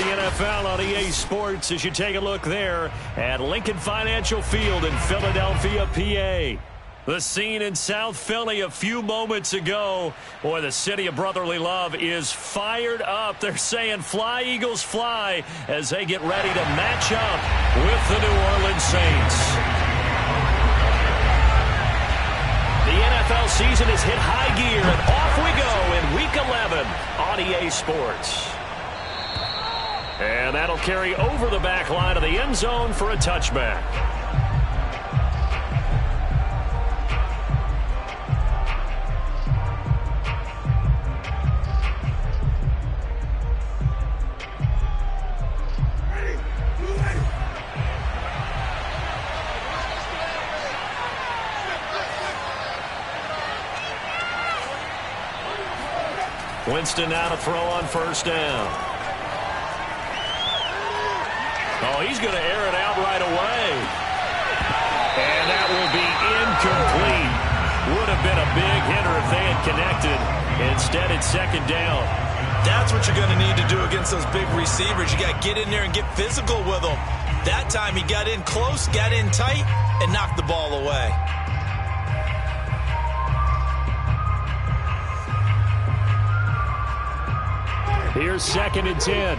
the NFL on EA Sports as you take a look there at Lincoln Financial Field in Philadelphia, PA. The scene in South Philly a few moments ago. Boy, the city of brotherly love is fired up. They're saying fly, Eagles, fly as they get ready to match up with the New Orleans Saints. The NFL season has hit high gear, and off we go in Week 11 on EA Sports. And that'll carry over the back line of the end zone for a touchback. Winston now to throw on first down. Oh, he's going to air it out right away. And that will be incomplete. Would have been a big hitter if they had connected. Instead, it's second down. That's what you're going to need to do against those big receivers. You got to get in there and get physical with them. That time he got in close, got in tight, and knocked the ball away. Here's 2nd and 10.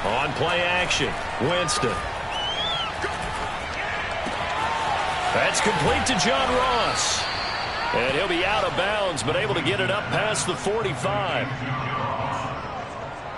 On play action, Winston. That's complete to John Ross. And he'll be out of bounds, but able to get it up past the 45.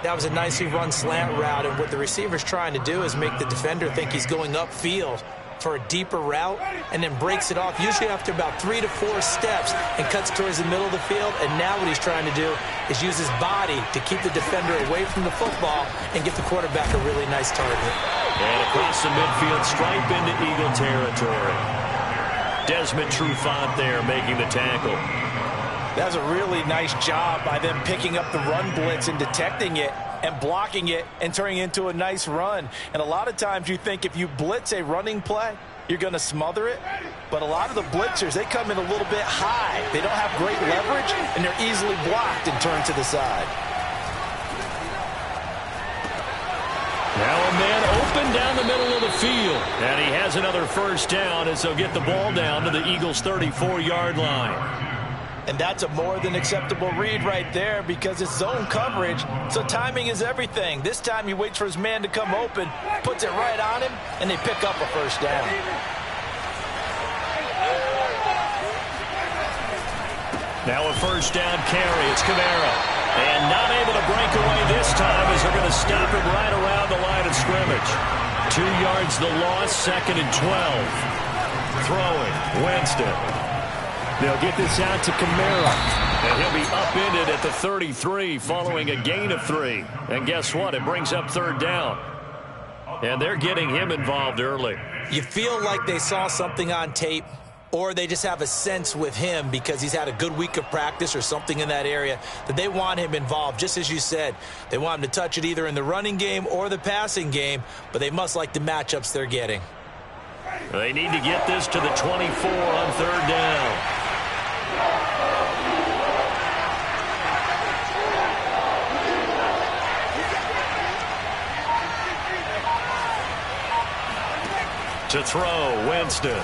That was a nicely run slant route, and what the receiver's trying to do is make the defender think he's going upfield for a deeper route, and then breaks it off, usually after about 3 to 4 steps, and cuts towards the middle of the field. And now what he's trying to do is use his body to keep the defender away from the football and get the quarterback a really nice target. And across the midfield stripe into Eagle territory. Desmond Trufant there making the tackle. That was a really nice job by them picking up the run blitz and detecting it and blocking it and turning it into a nice run. And a lot of times you think if you blitz a running play, you're going to smother it. But a lot of the blitzers, they come in a little bit high. They don't have great leverage, and they're easily blocked and turned to the side. Now a man open down the middle of the field. And he has another first down as they'll get the ball down to the Eagles' 34-yard line. And that's a more than acceptable read right there because it's zone coverage, so timing is everything. This time he waits for his man to come open, puts it right on him, and they pick up a first down. Now a first down carry. It's Kamara. And not able to break away this time as they're going to stop him right around the line of scrimmage. 2 yards the loss, 2nd and 12. Throwing, Winston. They'll get this out to Kamara. And he'll be upended at the 33 following a gain of 3. And guess what? It brings up 3rd down. And they're getting him involved early. You feel like they saw something on tape, or they just have a sense with him because he's had a good week of practice or something in that area that they want him involved. Just as you said, they want him to touch it either in the running game or the passing game, but they must like the matchups they're getting. They need to get this to the 24 on 3rd down. To throw, Winston.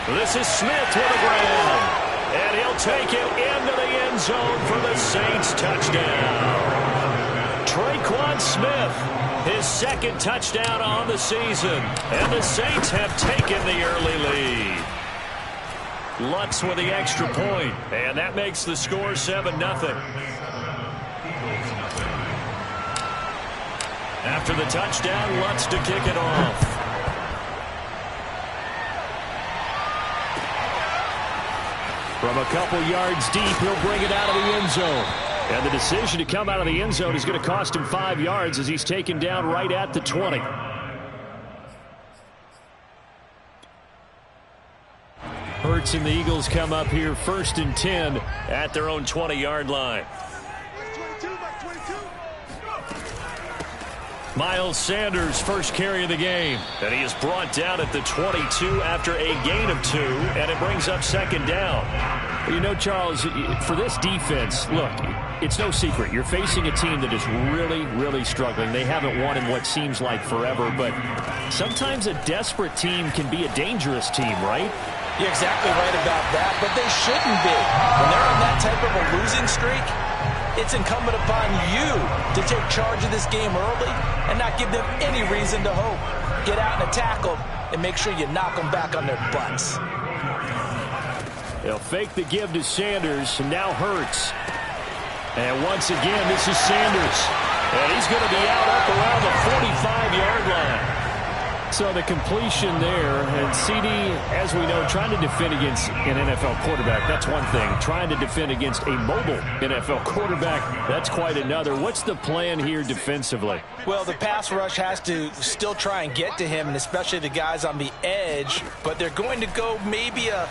This is Smith to the ground. And he'll take it into the end zone for the Saints touchdown. Traquan Smith, his 2nd touchdown on the season. And the Saints have taken the early lead. Lutz with the extra point, and that makes the score 7-0. After the touchdown, Lutz to kick it off. From a couple yards deep, he'll bring it out of the end zone. And the decision to come out of the end zone is going to cost him 5 yards as he's taken down right at the 20. Hurts and the Eagles come up here 1st and 10 at their own 20-yard line. Miles Sanders, first carry of the game. And he is brought down at the 22 after a gain of 2, and it brings up second down. You know, Charles, for this defense, look, it's no secret. You're facing a team that is really, really struggling. They haven't won in what seems like forever, but sometimes a desperate team can be a dangerous team, right? You're exactly right about that, but they shouldn't be. When they're on that type of a losing streak, it's incumbent upon you to take charge of this game early and not give them any reason to hope. Get out and attack them and make sure you knock them back on their butts. They'll fake the give to Sanders, and now Hurts. And once again, this is Sanders. And he's going to be out up around the 45-yard line. So the completion there, and CD, as we know, trying to defend against an NFL quarterback, that's one thing. Trying to defend against a mobile NFL quarterback, that's quite another. What's the plan here defensively? Well, the pass rush has to still try and get to him, and especially the guys on the edge, but they're going to go maybe a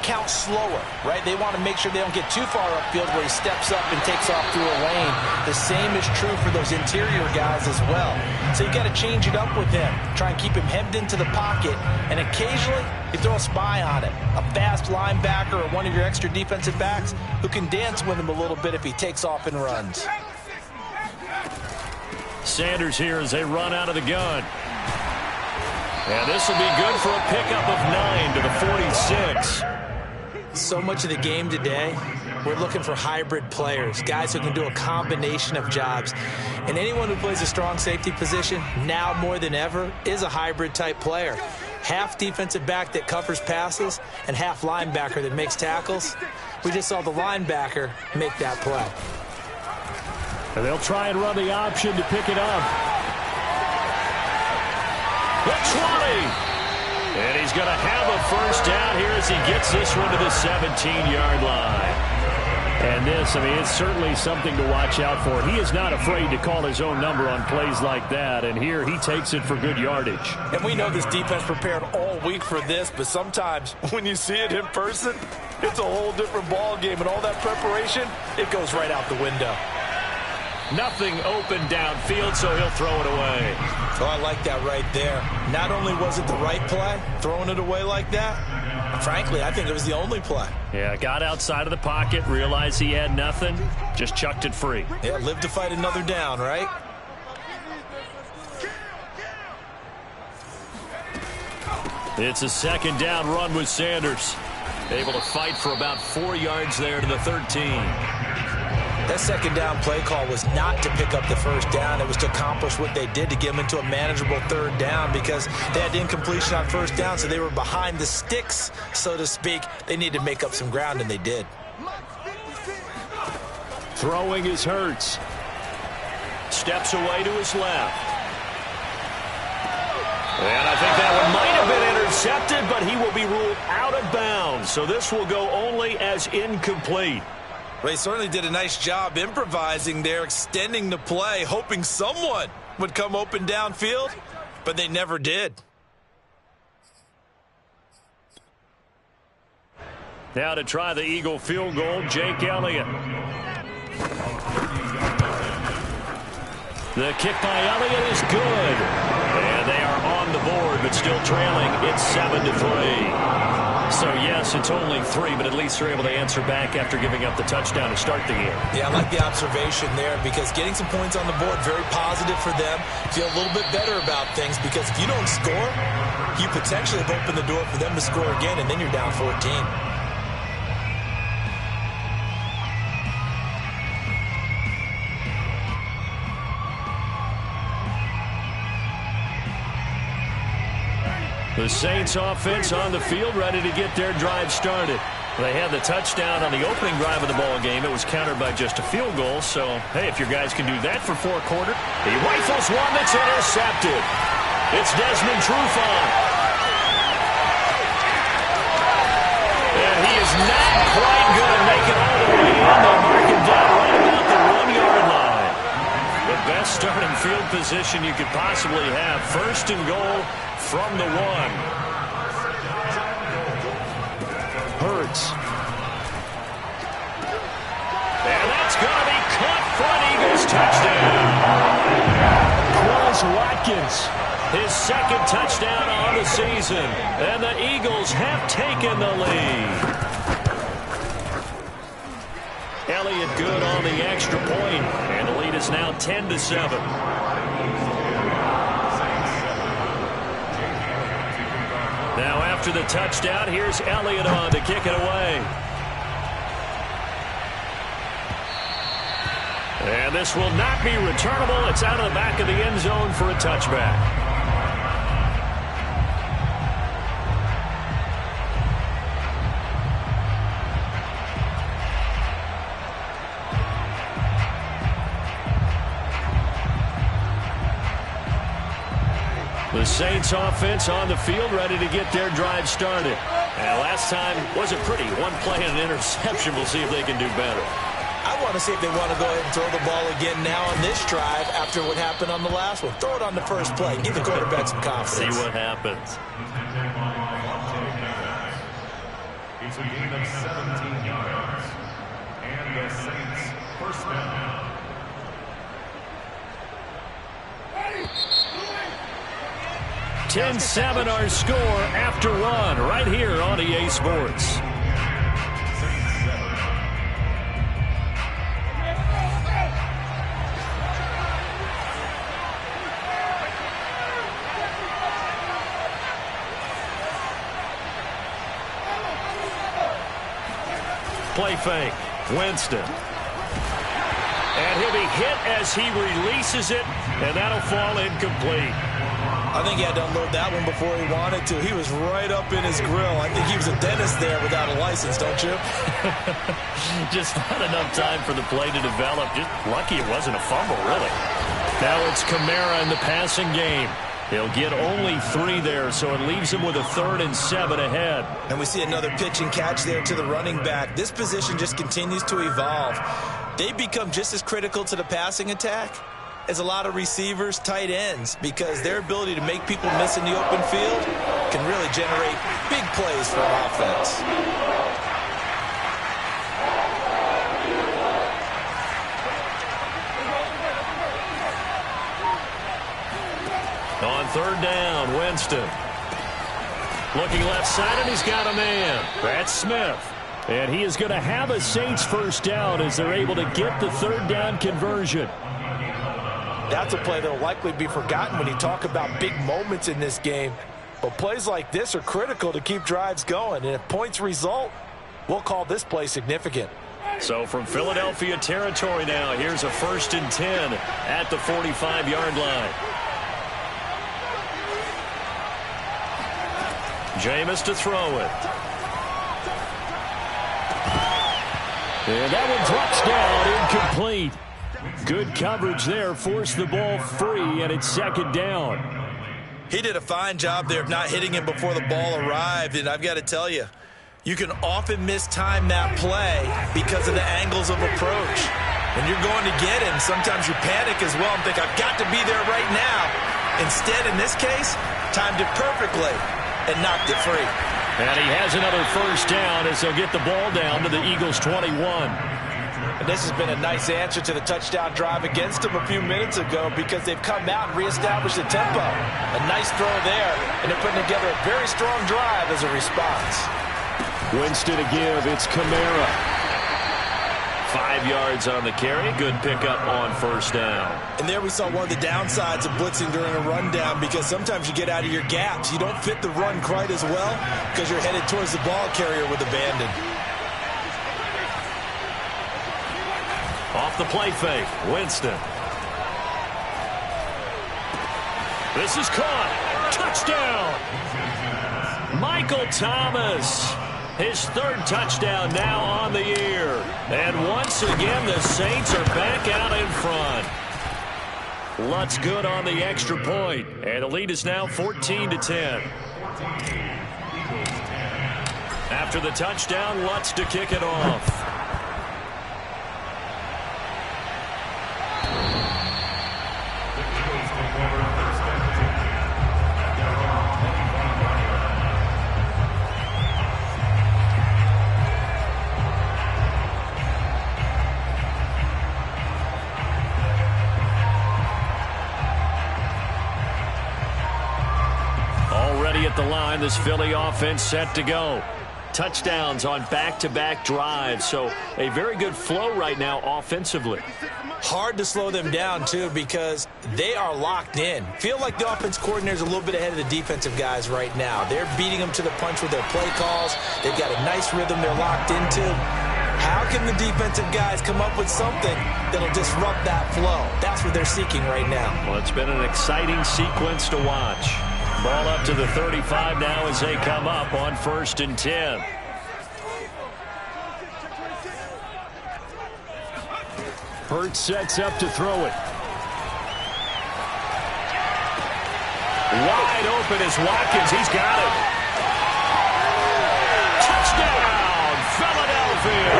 count slower, right? They want to make sure they don't get too far upfield where he steps up and takes off through a lane. The same is true for those interior guys as well. So you got to change it up with him. Try and keep him hemmed into the pocket, and occasionally you throw a spy on it. A fast linebacker or one of your extra defensive backs who can dance with him a little bit if he takes off and runs. Sanders here as they run out of the gun. And this will be good for a pickup of 9 to the 46. So much of the game today, we're looking for hybrid players, guys who can do a combination of jobs. And anyone who plays a strong safety position, now more than ever, is a hybrid-type player. Half defensive back that covers passes and half linebacker that makes tackles. We just saw the linebacker make that play. And they'll try and run the option to pick it up. The 20. And he's going to have a first down here as he gets this one to the 17-yard line. And this, I mean, it's certainly something to watch out for. He is not afraid to call his own number on plays like that. And here he takes it for good yardage. And we know this defense prepared all week for this, but sometimes when you see it in person, it's a whole different ball game. And all that preparation, it goes right out the window. Nothing open downfield, so he'll throw it away. Oh, I like that right there. Not only was it the right play, throwing it away like that, frankly, I think it was the only play. Yeah, got outside of the pocket, realized he had nothing, just chucked it free. Yeah, live to fight another down, right? It's a second down run with Sanders. Able to fight for about 4 yards there to the 13. That second down play call was not to pick up the first down. It was to accomplish what they did to get them into a manageable third down because they had incompletion on first down, so they were behind the sticks, so to speak. They needed to make up some ground, and they did. Throwing is Hurts. Steps away to his left. And I think that one might have been intercepted, but he will be ruled out of bounds. So this will go only as incomplete. They certainly did a nice job improvising there, extending the play, hoping someone would come open downfield, but they never did. Now to try the Eagle field goal, Jake Elliott. The kick by Elliott is good. And they are on the board, but still trailing. It's 7-3. So, yes, it's only 3, but at least they're able to answer back after giving up the touchdown to start the game. Yeah, I like the observation there because getting some points on the board, very positive for them. Feel a little bit better about things because if you don't score, you potentially have opened the door for them to score again, and then you're down 14. The Saints offense on the field, ready to get their drive started. They had the touchdown on the opening drive of the ball game. It was countered by just a field goal. So, hey, if your guys can do that for 4 quarters, he rifles one that's intercepted. It's Desmond Trufant. And he is not quite going to make it all the way in. They'll mark him down right about the 1-yard line. The best starting field position you could possibly have. First and goal from the 1. Hurts. And that's going to be caught for an Eagles touchdown. Hopkins, his second touchdown on the season. And the Eagles have taken the lead. Elliott good on the extra point, and the lead is now 10-7. Now after the touchdown, here's Elliott on to kick it away. And this will not be returnable. It's out of the back of the end zone for a touchback. The Saints offense on the field ready to get their drive started. And last time wasn't pretty. One play and an interception. We'll see if they can do better. I want to see if they want to go ahead and throw the ball again now on this drive after what happened on the last one. Throw it on the first play. Give the quarterback some confidence. See what happens. It's a gain of 17 yards. And the Saints first down. Ready? 10-7 our score after one right here on EA Sports. Play fake. Winston. And he'll be hit as he releases it, and that'll fall incomplete. I think he had to unload that one before he wanted to. He was right up in his grill. I think he was a dentist there without a license, don't you? Just not enough time for the play to develop. Just lucky it wasn't a fumble, really. Now it's Kamara in the passing game. He'll get only 3 there, so it leaves him with a 3rd and 7 ahead. And we see another pitch and catch there to the running back. This position just continues to evolve. They become just as critical to the passing attack as a lot of receivers, tight ends, because their ability to make people miss in the open field can really generate big plays for an offense. On 3rd down, Winston. Looking left side, and he's got a man. That's Smith. And he is going to have a Saints first down as they're able to get the 3rd down conversion. That's a play that will likely be forgotten when you talk about big moments in this game. But plays like this are critical to keep drives going. And if points result, we'll call this play significant. So from Philadelphia territory now, here's a 1st and 10 at the 45-yard line. Jameis to throw it. And that one drops down, incomplete. Good coverage there, forced the ball free, and it's 2nd down. He did a fine job there of not hitting him before the ball arrived, and I've got to tell you, you can often mistime that play because of the angles of approach. When you're going to get him, sometimes you panic as well and think, I've got to be there right now. Instead, in this case, timed it perfectly and knocked it free. And he has another first down as they'll get the ball down to the Eagles' 21. And this has been a nice answer to the touchdown drive against them a few minutes ago because they've come out and reestablished the tempo. A nice throw there, and they're putting together a very strong drive as a response. Winston to give, it's Kamara. 5 yards on the carry, good pickup on first down. And there we saw one of the downsides of blitzing during a rundown because sometimes you get out of your gaps. You don't fit the run quite as well because you're headed towards the ball carrier with abandon. Off the play fake, Winston. This is caught. Touchdown. Michael Thomas. His 3rd touchdown now on the year. And once again, the Saints are back out in front. Lutz good on the extra point. And the lead is now 14-10. After the touchdown, Lutz to kick it off. at the line. This Philly offense set to go. Touchdowns on back-to-back drives. So a very good flow right now offensively. Hard to slow them down, too, because they are locked in. Feel like the offense coordinator is a little bit ahead of the defensive guys right now. They're beating them to the punch with their play calls. They've got a nice rhythm they're locked into. How can the defensive guys come up with something that'll disrupt that flow? That's what they're seeking right now. Well, it's been an exciting sequence to watch. Ball up to the 35 now as they come up on 1st and 10. Hurts sets up to throw it. Wide open is Watkins. He's got it. Touchdown, Philadelphia.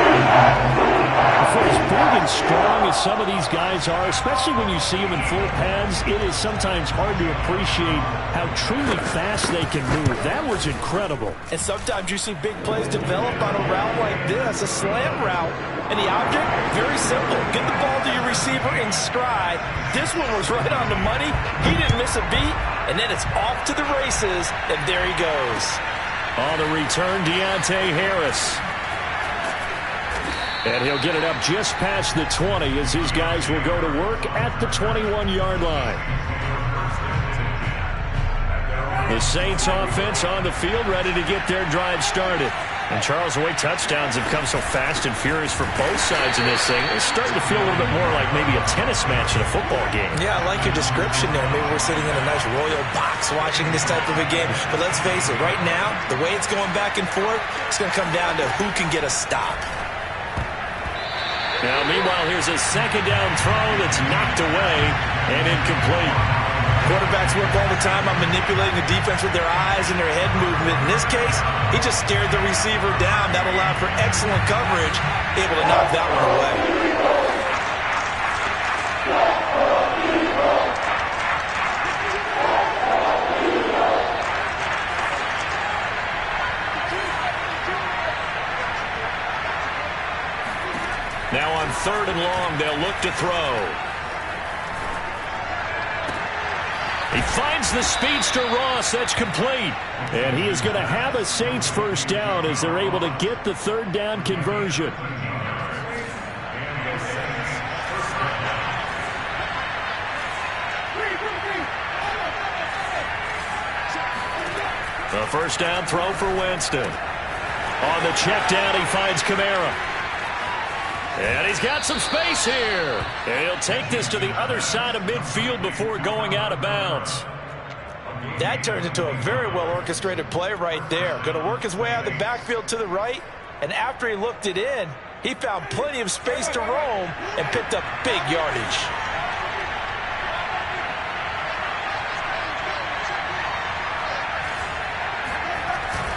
For as big and strong as some of these guys are, especially when you see them in full pads, it is sometimes hard to appreciate how truly fast they can move. That was incredible. And sometimes you see big plays develop on a route like this, a slant route. And the object, very simple. Get the ball to your receiver in stride. This one was right on the money. He didn't miss a beat. And then it's off to the races, and there he goes. On the return, Deontay Harris. And he'll get it up just past the 20 as his guys will go to work at the 21-yard line. The Saints offense on the field ready to get their drive started. And Charles, the way touchdowns have come so fast and furious for both sides in this thing, it's starting to feel a little bit more like maybe a tennis match in a football game. Yeah, I like your description there. Maybe we're sitting in a nice royal box watching this type of a game. But let's face it, right now, the way it's going back and forth, it's going to come down to who can get a stop. Now, meanwhile, here's a second down throw that's knocked away and incomplete. Quarterbacks work all the time on manipulating the defense with their eyes and their head movement. In this case, he just stared the receiver down. That allowed for excellent coverage, able to knock that one away. Now on 3rd and long, they'll look to throw. He finds the speedster Ross. That's complete. And he is going to have a Saints first down as they're able to get the 3rd down conversion. The first down throw for Winston. On the check down, he finds Kamara. And he's got some space here. And he'll take this to the other side of midfield before going out of bounds. That turns into a very well-orchestrated play right there. Going to work his way out of the backfield to the right. And after he looked it in, he found plenty of space to roam and picked up big yardage.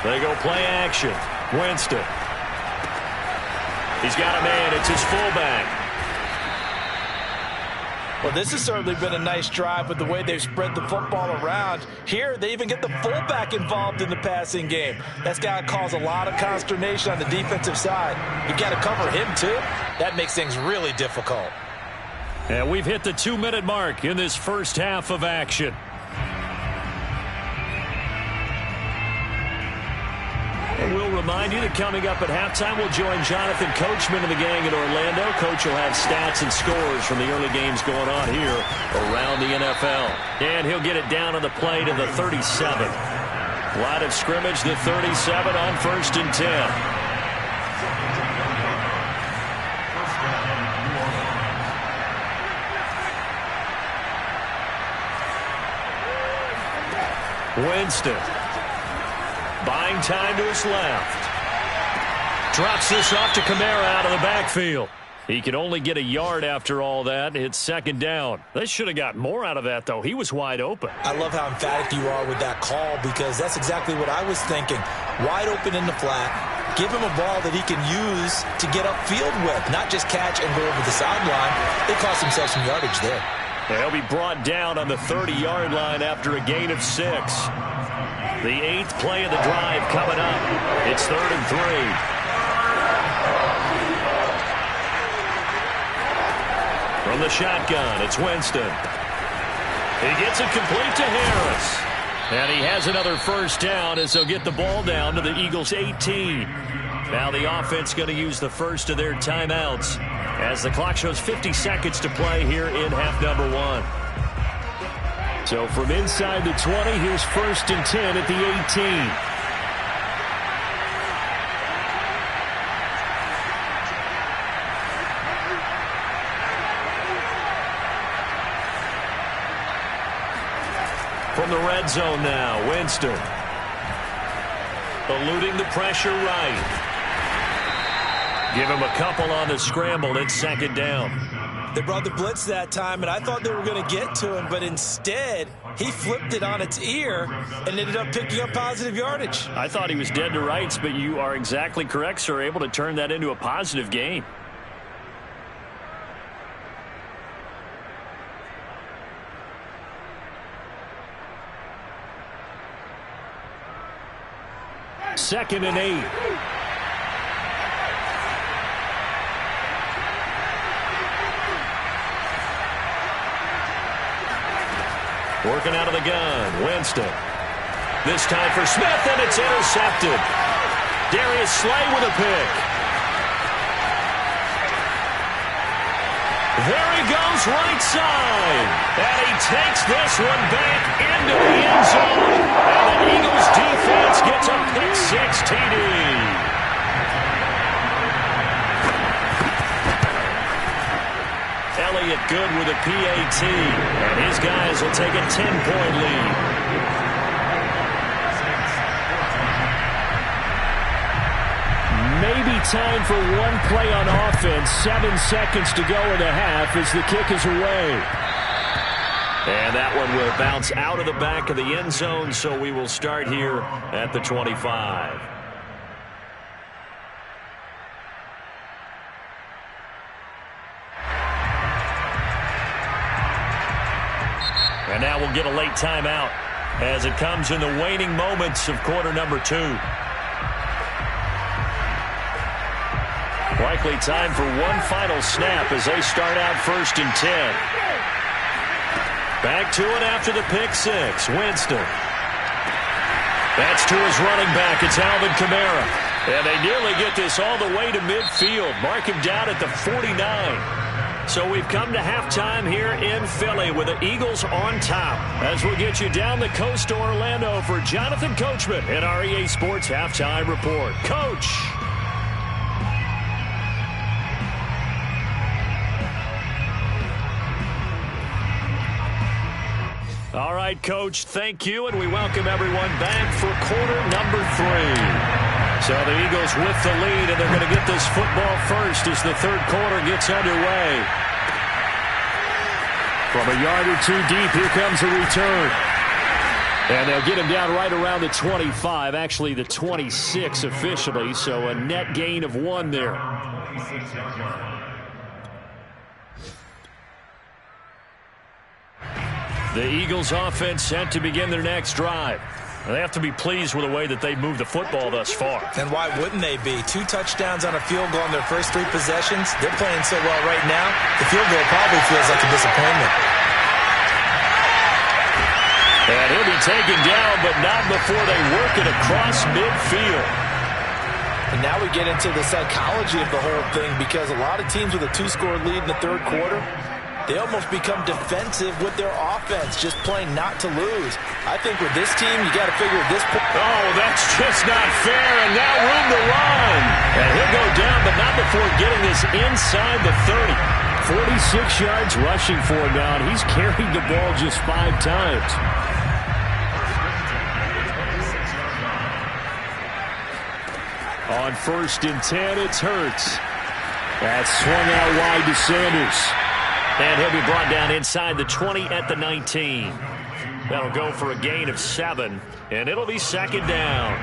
They go play action. Winston. He's got a man. It's his fullback. Well, this has certainly been a nice drive with the way they've spread the football around. Here, they even get the fullback involved in the passing game. That's got to cause a lot of consternation on the defensive side. You've got to cover him, too. That makes things really difficult. And we've hit the 2-minute mark in this first half of action. And we'll remind you that coming up at halftime, we'll join Jonathan Coachman and the gang in Orlando. Coach will have stats and scores from the early games going on here around the NFL. And he'll get it down on the play to the 37. Line of scrimmage, the 37 on 1st and 10. Winston. Buying time to his left. Drops this off to Kamara out of the backfield. He could only get a yard after all that. It's 2nd down. They should have got more out of that, though. He was wide open. I love how emphatic you are with that call because that's exactly what I was thinking. Wide open in the flat. Give him a ball that he can use to get upfield with, not just catch and go over the sideline. They cost themselves some yardage there. They'll be brought down on the 30-yard line after a gain of 6. The 8th play of the drive coming up. It's 3rd and 3. From the shotgun, it's Winston. He gets it complete to Harris. And he has another first down as they'll get the ball down to the Eagles' 18. Now the offense going to use the first of their timeouts as the clock shows 50 seconds to play here in half number 1. So from inside the 20, here's 1st and 10 at the 18. From the red zone now, Winston. Eluding the pressure right. Give him a couple on the scramble. It's 2nd down. They brought the blitz that time, and I thought they were going to get to him, but instead, he flipped it on its ear and ended up picking up positive yardage. I thought he was dead to rights, but you are exactly correct, sir. Able to turn that into a positive gain. Second and 8. Working out of the gun, Winston. This time for Smith, and it's intercepted. Darius Slay with a pick. There he goes, right side. And he takes this one back into the end zone. And the Eagles defense gets a pick-6 TD. Elliott good with a PAT. And his guys will take a 10-point lead. Maybe time for one play on offense. 7 seconds to go in the half as the kick is away. And that one will bounce out of the back of the end zone, so we will start here at the 25. And now we'll get a late timeout as it comes in the waning moments of quarter number 2. Likely time for one final snap as they start out 1st and 10. Back to it after the pick-6. Winston. That's to his running back. It's Alvin Kamara. And they nearly get this all the way to midfield. Mark him down at the 49. So we've come to halftime here in Philly with the Eagles on top. As we'll get you down the coast to Orlando for Jonathan Coachman at our EA Sports Halftime Report. Coach. All right, Coach, thank you, and we welcome everyone back for quarter number 3. So the Eagles with the lead, and they're going to get this football first as the third quarter gets underway. From a yard or 2 deep, here comes a return. And they'll get him down right around the 25, actually the 26 officially, so a net gain of 1 there. The Eagles offense set to begin their next drive. They have to be pleased with the way that they've moved the football thus far. And why wouldn't they be? 2 touchdowns on a field goal in their first 3 possessions. They're playing so well right now, the field goal probably feels like a disappointment. And he'll be taken down, but not before they work it across midfield. And now we get into the psychology of the whole thing, because a lot of teams with a 2-score lead in the third quarter, they almost become defensive with their offense, just playing not to lose. I think with this team, you got to figure at this point. Oh, that's just not fair, and now room to run. And he'll go down, but not before getting this inside the 30. 46 yards rushing for him now, and he's carried the ball just 5 times. On 1st and 10, it's Hurts. That's swung out wide to Sanders. And he'll be brought down inside the 20 at the 19. That'll go for a gain of 7, and it'll be 2nd down.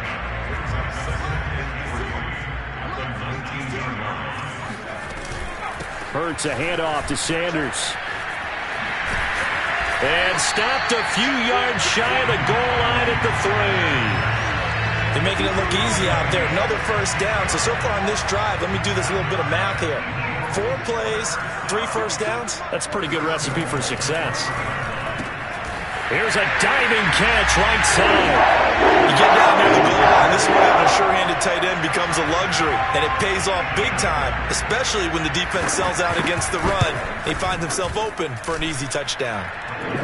Hurts a handoff to Sanders. And stopped a few yards shy of the goal line at the 3. They're making it look easy out there. Another first down. So far on this drive, let me do this little bit of math here. 4 plays, 3 first downs. That's a pretty good recipe for success. Here's a diving catch right side. You get down near the goal line, this is where having a sure-handed tight end becomes a luxury, and it pays off big time, especially when the defense sells out against the run. He finds himself open for an easy touchdown.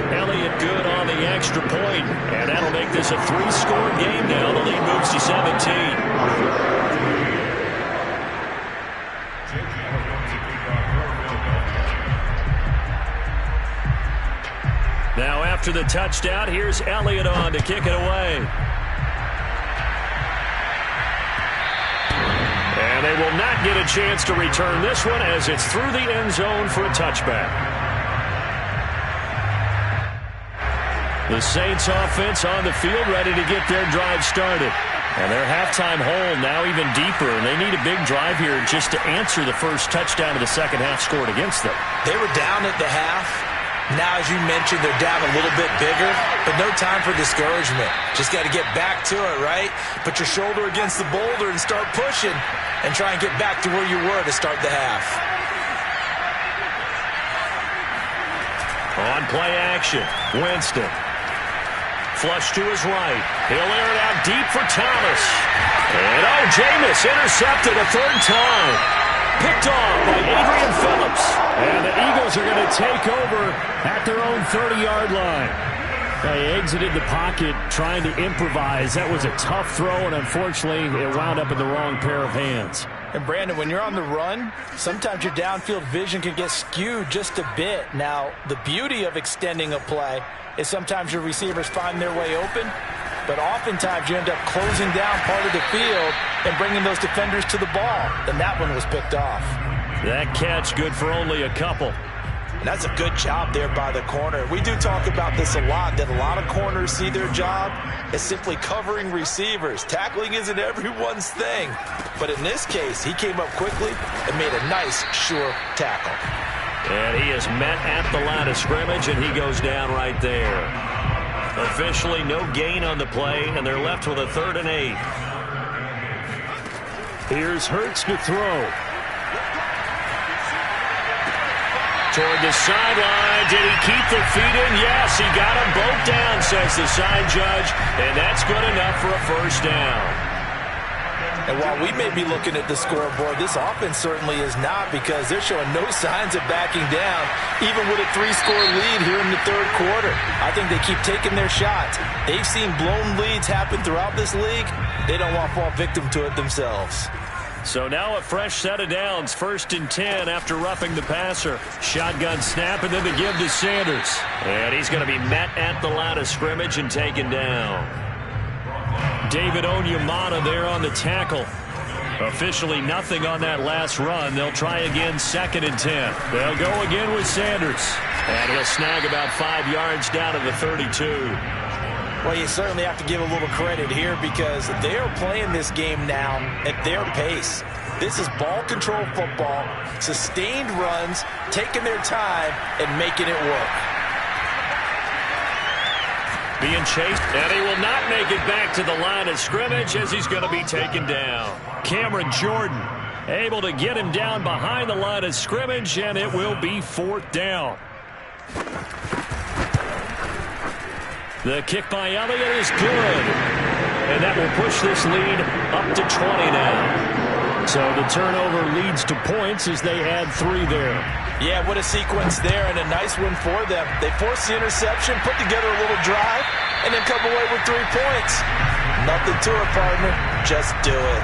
Elliott good on the extra point, and that'll make this a 3-score game now. The lead moves to 17. Now after the touchdown, here's Elliott on to kick it away. And they will not get a chance to return this one as it's through the end zone for a touchback. The Saints offense on the field ready to get their drive started. And their halftime hole now even deeper, and they need a big drive here just to answer the first touchdown of the second half scored against them. They were down at the half. Now, as you mentioned, they're down a little bit bigger, but no time for discouragement. Just got to get back to it, right? Put your shoulder against the boulder and start pushing and try and get back to where you were to start the half. On play action, Winston. Flush to his right. He'll air it out deep for Thomas. And, Jameis intercepted a third time. Picked off by Adrian Phillips. And the Eagles are going to take over at their own 30-yard line. They exited the pocket trying to improvise. That was a tough throw, and unfortunately, it wound up in the wrong pair of hands. And, Brandon, when you're on the run, sometimes your downfield vision can get skewed just a bit. Now, the beauty of extending a play is sometimes your receivers find their way open, but oftentimes you end up closing down part of the field and bringing those defenders to the ball. And that one was picked off. That catch good for only a couple. And that's a good job there by the corner. We do talk about this a lot, that a lot of corners see their job as simply covering receivers. Tackling isn't everyone's thing. But in this case, he came up quickly and made a nice, sure tackle. And he is met at the line of scrimmage, and he goes down right there. Officially no gain on the play, and they're left with a 3rd and 8. Here's Hurts to throw. Toward the sideline. Did he keep the feet in? Yes, he got them both down, says the side judge, and that's good enough for a first down. And while we may be looking at the scoreboard, this offense certainly is not, because they're showing no signs of backing down, even with a 3-score lead here in the third quarter. I think they keep taking their shots. They've seen blown leads happen throughout this league. They don't want to fall victim to it themselves. So now a fresh set of downs, 1st and 10 after roughing the passer. Shotgun snap, and then the give to Sanders. And he's going to be met at the line of scrimmage and taken down. David Onyemata there on the tackle. Officially nothing on that last run. They'll try again 2nd and 10. They'll go again with Sanders. And he'll snag about 5 yards down to the 32. Well, you certainly have to give a little credit here, because they are playing this game now at their pace. This is ball control football, sustained runs, taking their time and making it work. Being chased, and he will not make it back to the line of scrimmage as he's going to be taken down. Cameron Jordan able to get him down behind the line of scrimmage, and it will be 4th down. The kick by Elliott is good, and that will push this lead up to 20 now. So the turnover leads to points as they add 3 there. Yeah, what a sequence there, and a nice one for them. They forced the interception, put together a little drive, and then come away with 3 points. Nothing to it, partner. Just do it.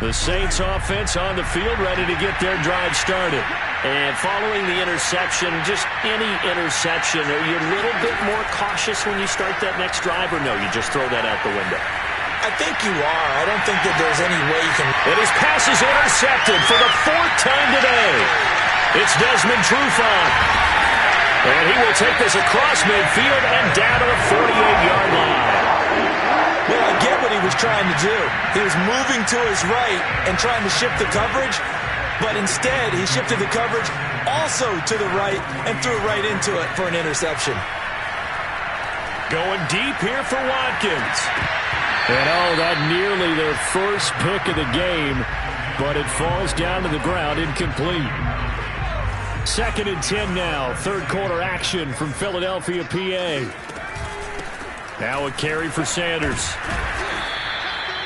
The Saints offense on the field ready to get their drive started. And following the interception, just any interception, are you a little bit more cautious when you start that next drive, or no, you just throw that out the window? I think you are. I don't think that there's any way you can. And his pass is intercepted for the 4th time today. It's Desmond Trufant. And he will take this across midfield and down to the 48-yard line. Well, I get what he was trying to do. He was moving to his right and trying to shift the coverage, but instead he shifted the coverage also to the right and threw it right into it for an interception. Going deep here for Watkins. And that nearly their first pick of the game, but it falls down to the ground incomplete. 2nd and 10 now. Third quarter action from Philadelphia, PA. Now a carry for Sanders.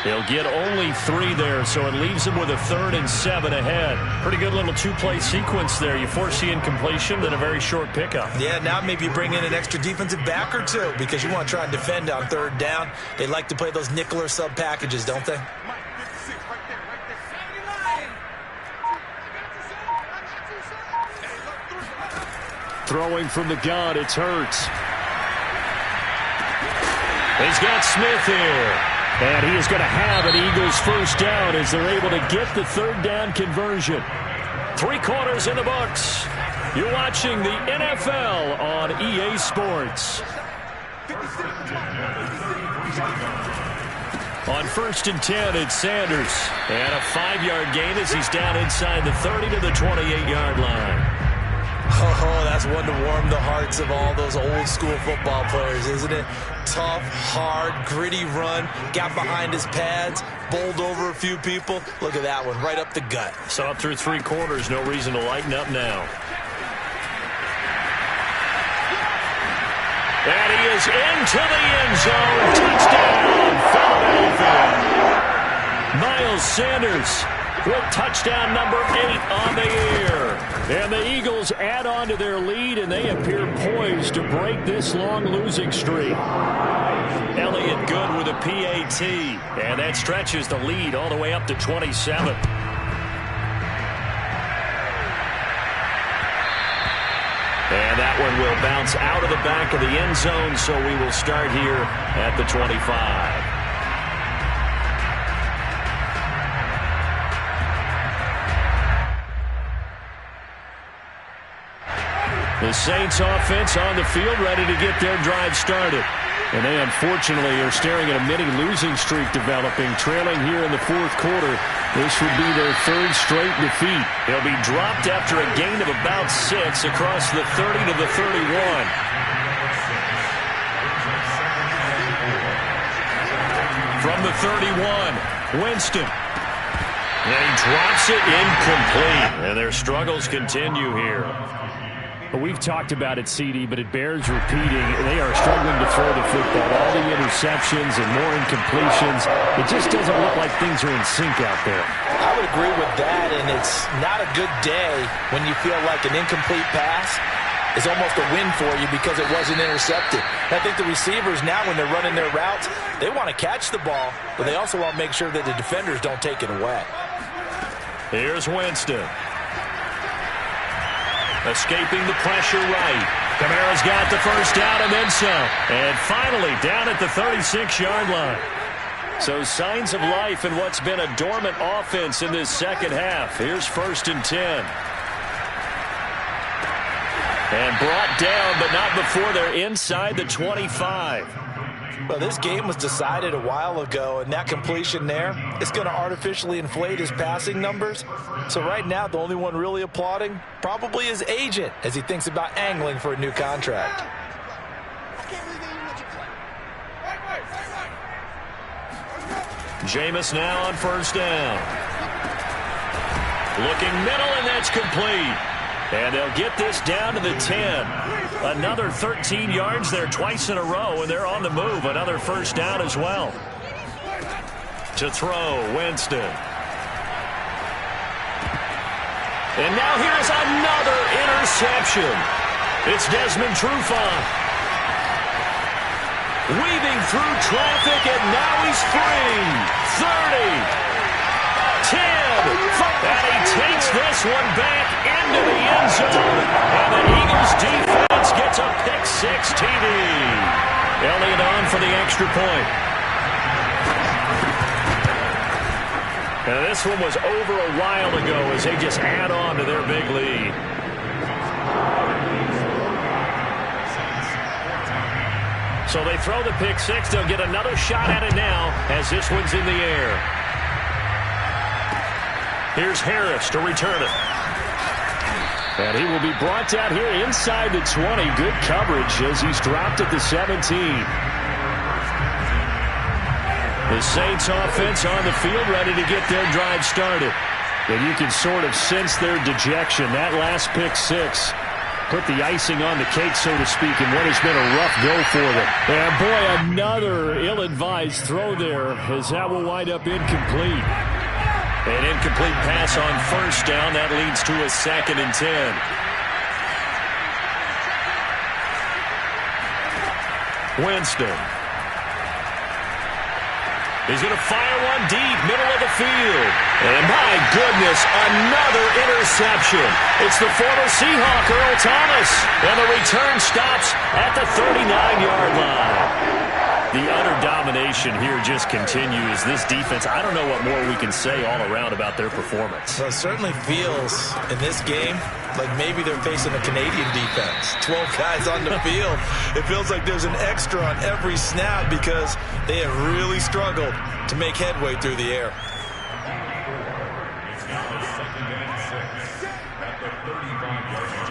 They'll get only 3 there, so it leaves them with a 3rd and 7 ahead. Pretty good little 2-play sequence there. You force the incompletion, then a very short pickup. Yeah, now maybe you bring in an extra defensive back or 2 because you want to try and defend on 3rd down. They like to play those nickel or sub packages, don't they? Throwing from the gun, it's Hurts. He's got Smith here. And he is going to have an Eagles first down as they're able to get the 3rd down conversion. 3 quarters in the books. You're watching the NFL on EA Sports. On 1st and 10, it's Sanders. And a 5-yard gain as he's down inside the 30 to the 28-yard line. Oh, that's one to warm the hearts of all those old school football players, isn't it? Tough, hard, gritty run, got behind his pads, bowled over a few people. Look at that one, right up the gut. So up through 3 quarters, no reason to lighten up now. And he is into the end zone. Touchdown, Philadelphia. Miles Sanders with touchdown number 8 on the year. And the Eagles add on to their lead, and they appear poised to break this long losing streak. Elliott Good with a PAT, and that stretches the lead all the way up to 27. And that one will bounce out of the back of the end zone, so we will start here at the 25. The Saints offense on the field ready to get their drive started. And they unfortunately are staring at a mini losing streak developing, trailing here in the 4th quarter. This would be their 3rd straight defeat. They'll be dropped after a gain of about 6 across the 30 to the 31. From the 31, Winston. And he drops it incomplete. And their struggles continue here. We've talked about it, CD, but it bears repeating. They are struggling to throw the football. All the interceptions and more incompletions. It just doesn't look like things are in sync out there. I would agree with that, and it's not a good day when you feel like an incomplete pass is almost a win for you because it wasn't intercepted. I think the receivers now, when they're running their routes, they want to catch the ball, but they also want to make sure that the defenders don't take it away. Here's Winston. Escaping the pressure right. Kamara's got the first down and then some. And finally down at the 36-yard line. So signs of life in what's been a dormant offense in this second half. Here's 1st and 10. And brought down, but not before they're inside the 25. Well, this game was decided a while ago, and that completion there is going to artificially inflate his passing numbers. So right now, the only one really applauding probably his agent as he thinks about angling for a new contract. Jameis now on 1st down. Looking middle, and that's complete. And they'll get this down to the 10. Another 13 yards there twice in a row, and they're on the move. Another first down as well. To throw, Winston. And now here's another interception. It's Desmond Trufant. Weaving through traffic, and now he's free. 30. 10, and he takes this one back into the end zone, and the Eagles defense gets a pick-6 TD. Elliott on for the extra point. And this one was over a while ago as they just add on to their big lead. So they throw the pick-6. They'll get another shot at it now as this one's in the air. Here's Harris to return it. And he will be brought down here inside the 20. Good coverage as he's dropped at the 17. The Saints offense on the field ready to get their drive started. And you can sort of sense their dejection. That last pick six put the icing on the cake, so to speak, in what has been a rough go for them. And boy, another ill-advised throw there as that will wind up incomplete. An incomplete pass on first down. That leads to a 2nd and 10. Winston. He's going to fire one deep, middle of the field. And my goodness, another interception. It's the former Seahawk, Earl Thomas. And the return stops at the 39-yard line. The utter domination here just continues. This defense, I don't know what more we can say all around about their performance. Well, it certainly feels in this game like maybe they're facing a Canadian defense. 12 guys on the field. It feels like there's an extra on every snap because they have really struggled to make headway through the air. It's now the 2nd and 6 at the 35-yard line.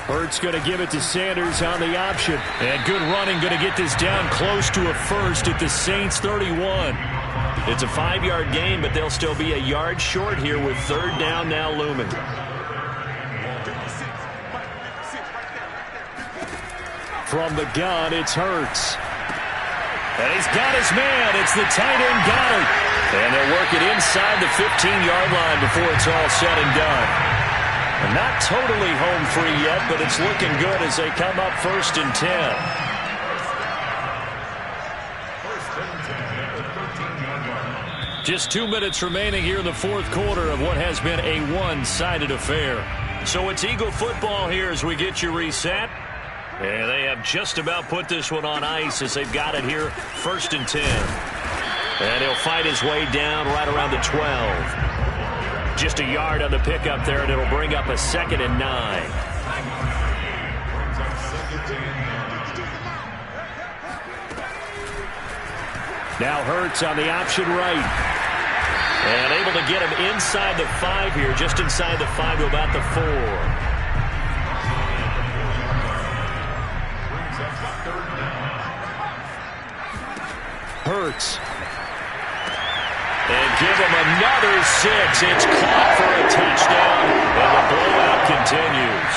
Hurts going to give it to Sanders on the option. And good running, going to get this down close to a first at the Saints 31. It's a 5-yard gain, but they'll still be a yard short here with 3rd down now looming. From the gun, it's Hurts. And he's got his man. It's the tight end Goddard. And they'll work it inside the 15-yard line before it's all said and done. Not totally home free yet, but it's looking good as they come up 1st and 10. Just 2 minutes remaining here in the 4th quarter of what has been a one-sided affair. So it's Eagle football here as we get you reset. And they have just about put this one on ice as they've got it here 1st and 10. And he'll fight his way down right around the 12. Just a yard on the pickup there, and it'll bring up a 2nd and 9. Now Hurts on the option right. And able to get him inside the 5 here, just inside the 5 to about the 4. Hurts. And give him another 6. It's caught for a touchdown, and the blowout continues.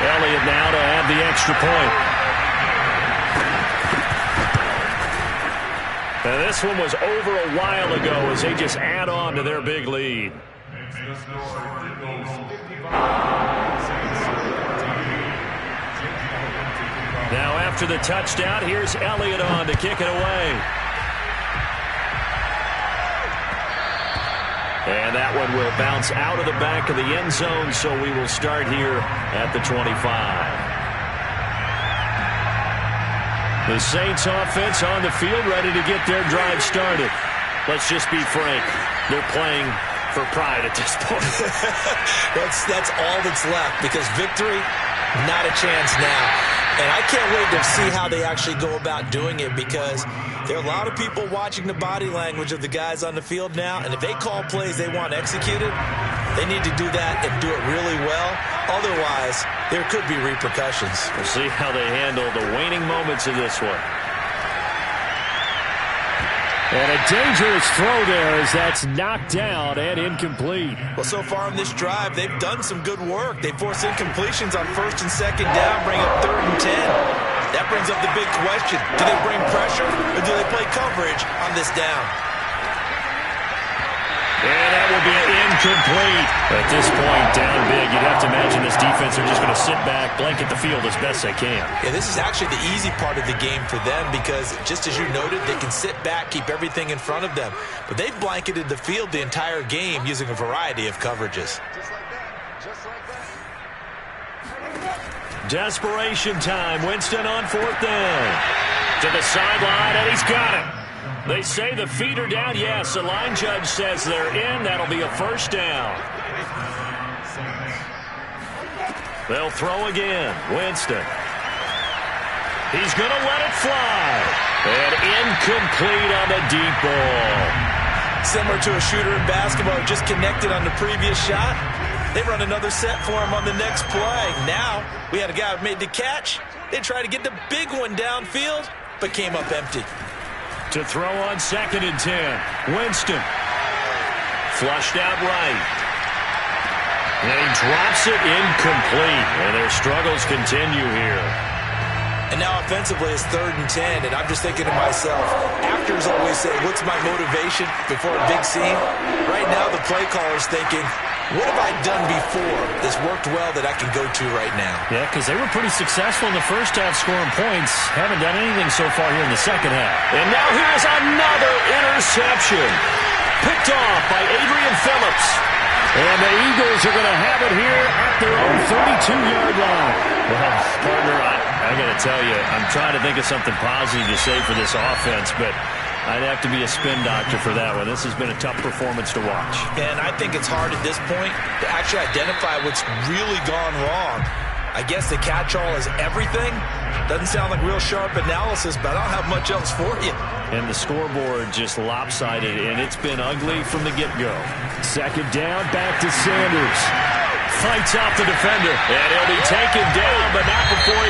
Elliott now to have the extra point. And this one was over a while ago as they just add on to their big lead. Now after the touchdown, here's Elliott on to kick it away. And that one will bounce out of the back of the end zone, so we will start here at the 25. The Saints offense on the field ready to get their drive started. Let's just be frank. They're playing for pride at this point. That's all that's left because victory, not a chance now. And I can't wait to see how they actually go about doing it because there are a lot of people watching the body language of the guys on the field now. And if they call plays they want executed, they need to do that and do it really well. Otherwise, there could be repercussions. We'll see how they handle the waning moments of this one. And a dangerous throw there as that's knocked down and incomplete. Well, so far on this drive, they've done some good work. They forced incompletions on 1st and 2nd down, bring up 3rd and 10. That brings up the big question. Do they bring pressure or do they play coverage on this down? And that will be incomplete. At this point, down big, you'd have to imagine this defense are just going to sit back, blanket the field as best they can. Yeah, this is actually the easy part of the game for them because, just as you noted, they can sit back, keep everything in front of them. But they've blanketed the field the entire game using a variety of coverages. Desperation time. Winston on 4th down. To the sideline, and he's got it. They say the feet are down. Yes, the line judge says they're in. That'll be a 1st down. They'll throw again. Winston. He's going to let it fly. And incomplete on the deep ball. Similar to a shooter in basketball who just connected on the previous shot. They run another set for him on the next play. Now, we had a guy who made the catch. They tried to get the big one downfield, but came up empty. To throw on 2nd and 10. Winston. Flushed out right. And he drops it incomplete. And their struggles continue here. And now offensively it's 3rd and 10, and I'm just thinking to myself, actors always say, what's my motivation before a big scene? Right now the play caller's thinking, what have I done before that's worked well that I can go to right now? Yeah, because they were pretty successful in the first half scoring points. Haven't done anything so far here in the second half. And now here's another interception. Picked off by Adrian Phillips. And the Eagles are going to have it here at their own 32-yard line. Well, partner, I got to tell you, I'm trying to think of something positive to say for this offense, but I'd have to be a spin doctor for that one. This has been a tough performance to watch. And I think it's hard at this point to actually identify what's really gone wrong. I guess the catch-all is everything. Doesn't sound like real sharp analysis, but I don't have much else for you. And the scoreboard just lopsided, and it's been ugly from the get-go. 2nd down, back to Sanders. Fights off the defender, and he'll be taken down, but not before he